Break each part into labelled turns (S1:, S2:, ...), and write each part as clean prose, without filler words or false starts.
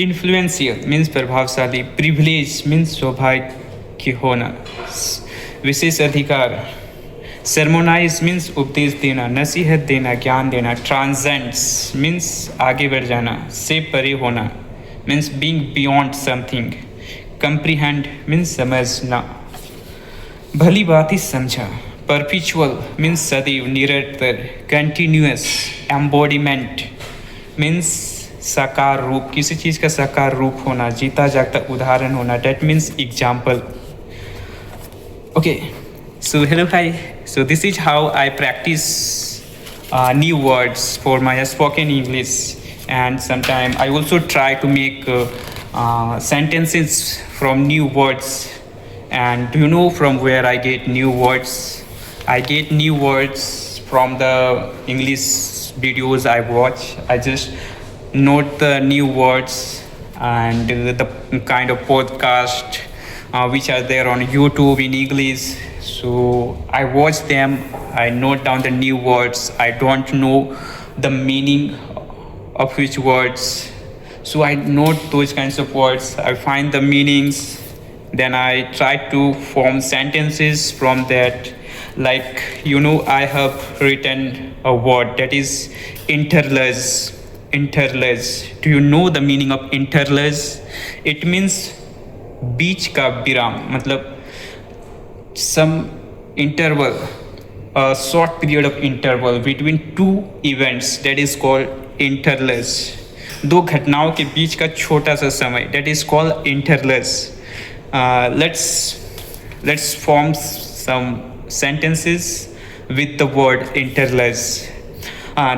S1: Influential means प्रभावशाली, privilege means सौभाग्य होना, विशेष अधिकार, सरमोनाइज मीन्स उपदेश देना, नसीहत देना, ज्ञान देना, ट्रांसेंड्स मीन्स आगे बढ़ जाना, से परे होना means being beyond something, comprehend means समझना, भली बात ही समझा, परपिचुअल मीन्स सदैव निरंतर, कंटिन्यूअस, एम्बॉडीमेंट मीन्स साकार रूप, किसी चीज़ का साकार रूप होना, जीता जागता उदाहरण होना, that means example. Okay, so hello, hi. So this is how I practice new words for my spoken English, and sometimes I also try to make sentences from new words. And do you know from where I get new words? I get new words from the English videos I watch. I just note the new words and the kind of podcast which are there on YouTube in English. So I watch them, I note down the new words. I don't know the meaning of which words, so I note those kinds of words. I find the meanings, then I try to form sentences from that. Like, I have written a word that is interlace. Interlace, do you know the meaning of interlace? It means बीच का विराम, मतलब some interval, a short period of interval between two events, that is called interlace. दो घटनाओं के बीच का छोटा सा समय, that is called interlace. Let's form some sentences with the word interlace.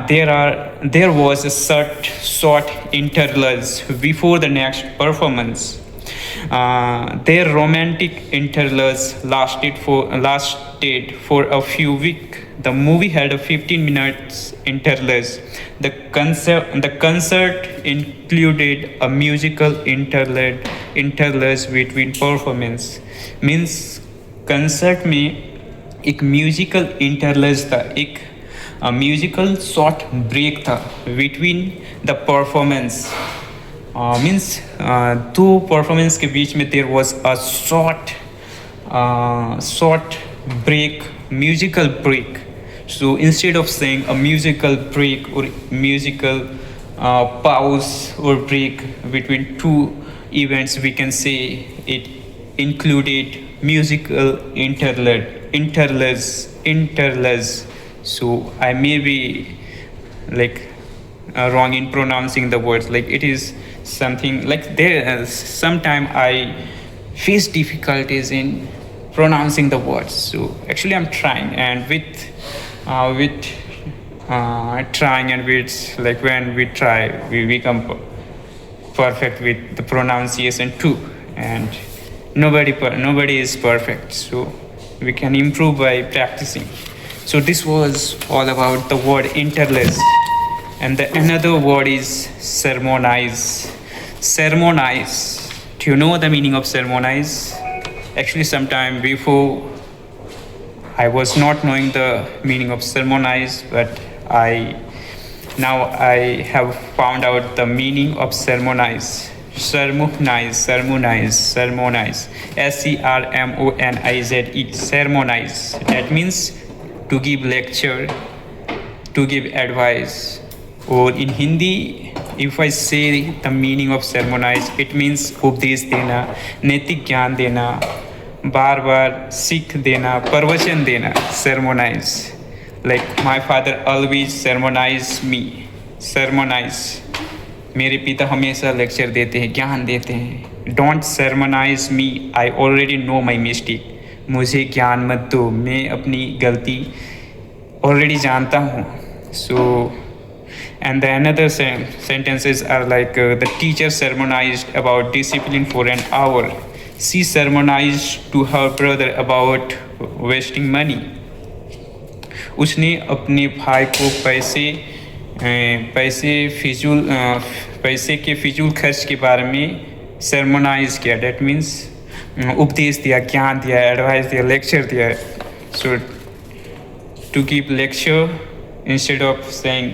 S1: There was a short interlace before the next performance. Their romantic interludes lasted for a few weeks. The movie had a 15 minutes interlude. The concert included a musical interlude between performance. Means concert में एक musical interlude था, एक musical short break था between the performance. Means two performance के बीच में there was a short break, musical break. So instead of saying a musical break or musical pause or break between two events, we can say it included musical interludes. So I may be like wrong in pronouncing the words, like it is something like there sometimes I face difficulties in pronouncing the words. So actually I'm trying, and with trying and with, like, when we try, we become perfect with the pronunciation too. And nobody is perfect, so we can improve by practicing. So this was all about the word interlace. And the another word is sermonize. Sermonize, do you know the meaning of sermonize? Actually sometime before I was not knowing the meaning of sermonize, but now I have found out the meaning of sermonize. Sermonize, SERMONIZE, sermonize. That means to give lecture, to give advice. Or in Hindi, if I say the meaning of sermonize, it means उपदेश देना, नैतिक ज्ञान देना, बार बार सीख देना, प्रवचन देना. Sermonize. Like my father always sermonize me. Sermonize. मेरे पिता हमेशा लेक्चर देते हैं, ज्ञान देते हैं. Don't sermonize me. I already know my mistake. मुझे ज्ञान मत दो, मैं अपनी गलती already जानता हूँ. So and the another sentences are like the teacher sermonized about discipline for an hour. She sermonized to her brother about wasting money. उसने अपने भाई को पैसे के फिजूल खर्च के बारे में sermonize किया. That means उपदेश दिया, ज्ञान दिया, एडवाइस दिया, लेक्चर दिया. So to give lecture, instead of saying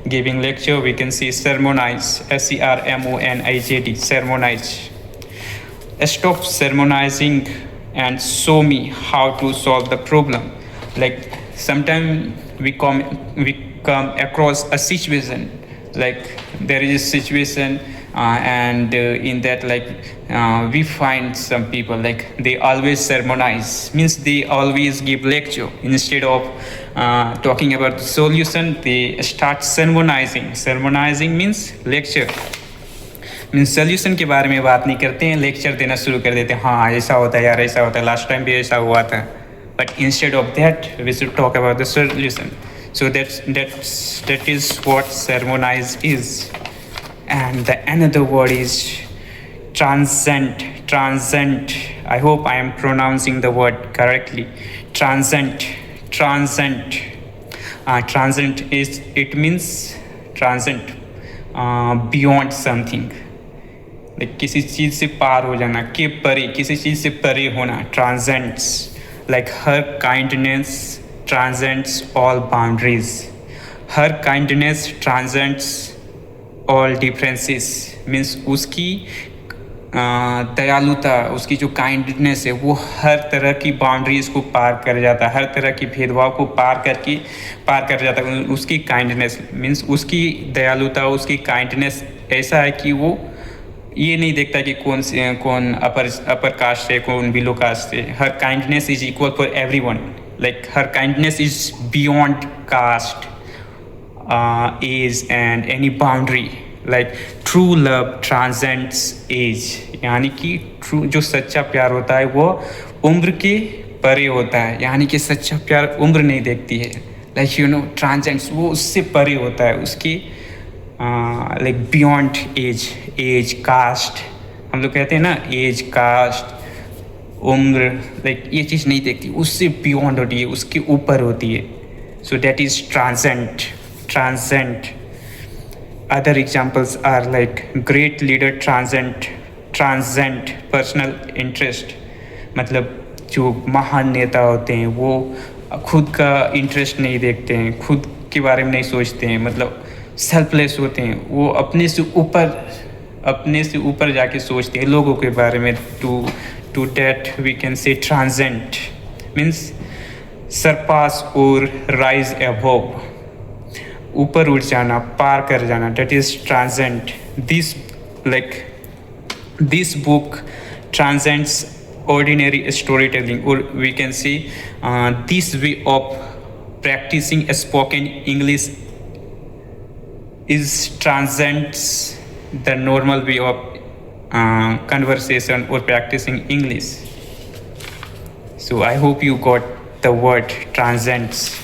S1: giving lecture, we can see sermonize, sermonized, sermonize. Stop sermonizing and show me how to solve the problem. Like sometimes we come across a situation, like there is a situation, and in that, like we find some people like they always sermonize, means they always give lecture instead of talking about the solution. They start sermonizing. Sermonizing means lecture, means solution के बारे में बात नहीं करते हैं, lecture देना शुरू कर देते हैं। हाँ ऐसा होता है यार, ऐसा होता है, लास्ट टाइम भी ऐसा हुआ था। But instead of that we should talk about the solution. So that is what sermonize is. And the another word is transcend. Transcend. I hope I am pronouncing the word correctly. Transcend. Transcend. Transcend is, it means transcend, beyond something. Like किसी चीज से पार हो जाना, के परे, किसी चीज से परे होना. Transcends. Like her kindness transcends all boundaries. Her kindness transcends all differences. Means उसकी दयालुता, उसकी जो काइंडनेस है वो हर तरह की बाउंड्रीज को पार कर जाता है, हर तरह की भेदभाव को पार कर जाता है. उसकी काइंडनेस मीन्स उसकी दयालुता, उसकी काइंडनेस ऐसा है कि वो ये नहीं देखता कि कौन अपर कास्ट है, कौन बिलो कास्ट है. हर kindness is equal for everyone. Like हर kindness is beyond caste, age and any boundary. Like true love transcends age, यानी कि ट्रू जो सच्चा प्यार होता है वो उम्र के परे होता है. यानी कि सच्चा प्यार उम्र नहीं देखती है. लाइक यू नो ट्रांसेंड्स, वो उससे परे होता है, उसकी लाइक बियॉन्ड एज कास्ट. हम लोग कहते हैं ना एज कास्ट उम्र, लाइक ये चीज़ नहीं देखती, उससे बियॉन्ड होती है, उसके ऊपर होती है. So that is transcend. Other examples are like great leader transcend personal interest. मतलब जो महान नेता होते हैं वो खुद का इंटरेस्ट नहीं देखते हैं, खुद के बारे में नहीं सोचते हैं, मतलब सेल्फलेस होते हैं. वो अपने से ऊपर जाके सोचते हैं लोगों के बारे में. To that we can say transcend means surpass और राइज अबव, ऊपर उठ जाना, पार कर जाना. That is transcend. This book transcends ordinary storytelling, or we can say this way of practicing spoken English is transcends the normal way of conversation or practicing English. So I hope you got the word transcends.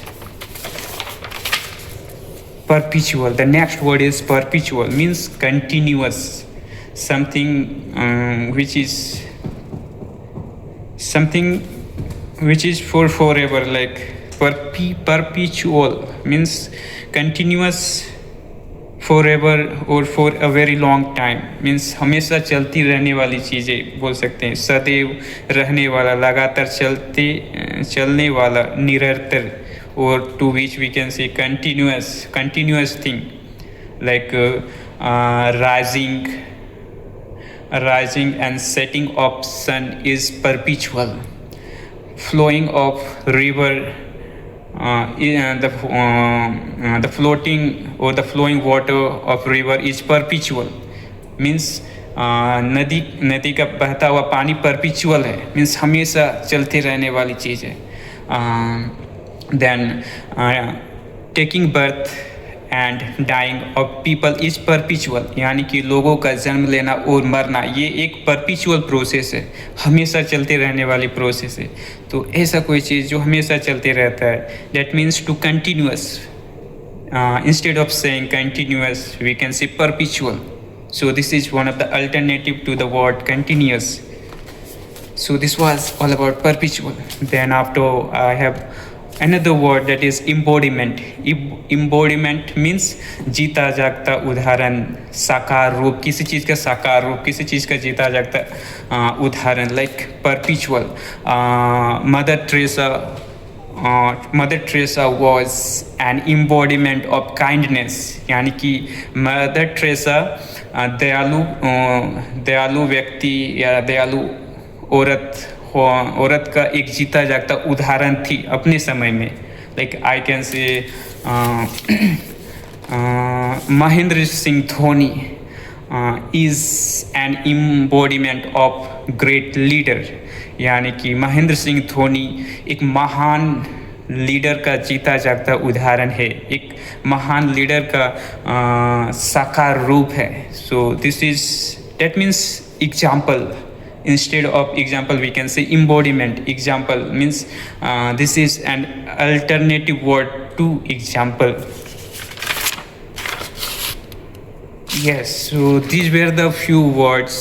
S1: Perpetual. The next word is perpetual, means continuous. Something which is for forever. Like perpetual means continuous, forever or for a very long time. means हमेशा चलती रहने वाली चीज़ें बोल सकते हैं. सदैव रहने वाला, लगातार चलने वाला, निरंतर. Or to which we can say continuous thing. Like rising and setting of sun is perpetual. Flowing of river, the floating or the flowing water of river is perpetual. Means नदी का बहता हुआ पानी परपिचुअल है, means हमेशा चलते रहने वाली चीज़ है. Then taking birth and dying of people is perpetual. यानी कि लोगों का जन्म लेना और मरना ये एक perpetual प्रोसेस है, हमेशा चलते रहने वाली प्रोसेस है. तो ऐसा कोई चीज़ जो हमेशा चलते रहता है, that means to continuous. Instead of saying continuous we can say perpetual. So this is one of the alternative to the word continuous. So this was all about perpetual. Then after I have another word, that is embodiment. Embodiment means जीता जागता उदाहरण, साकार रूप, किसी चीज़ का साकार रूप, किसी चीज़ का जीता जागता उदाहरण. Like perpetual. Mother Teresa mother Teresa was an embodiment of kindness, यानी कि मदर ट्रेसा दयालु व्यक्ति या दयालु औरत का एक जीता जागता उदाहरण थी अपने समय में. Like I can say Mahendra Singh Dhoni is an embodiment of great leader, यानी कि महेंद्र सिंह धोनी एक महान लीडर का जीता जागता उदाहरण है, एक महान लीडर का साकार रूप है. So this is that means example. Instead of example we can say embodiment. Example means this is an alternative word to example. Yes, so these were the few words.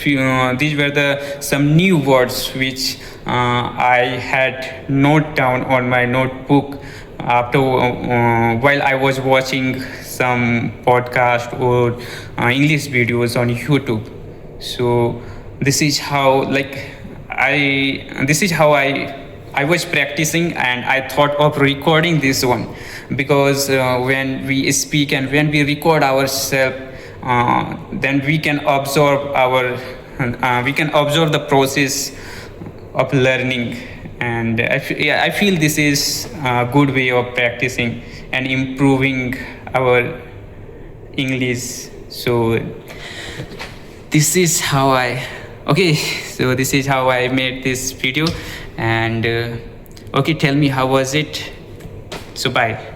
S1: These were the some new words which I had note down on my notebook after while I was watching some podcast or English videos on YouTube. So this is how I was practicing, and I thought of recording this one because when we speak and when we record ourselves, then we can observe the process of learning, and I feel this is a good way of practicing and improving our English. So this is how I made this video, and okay, tell me how was it. So bye.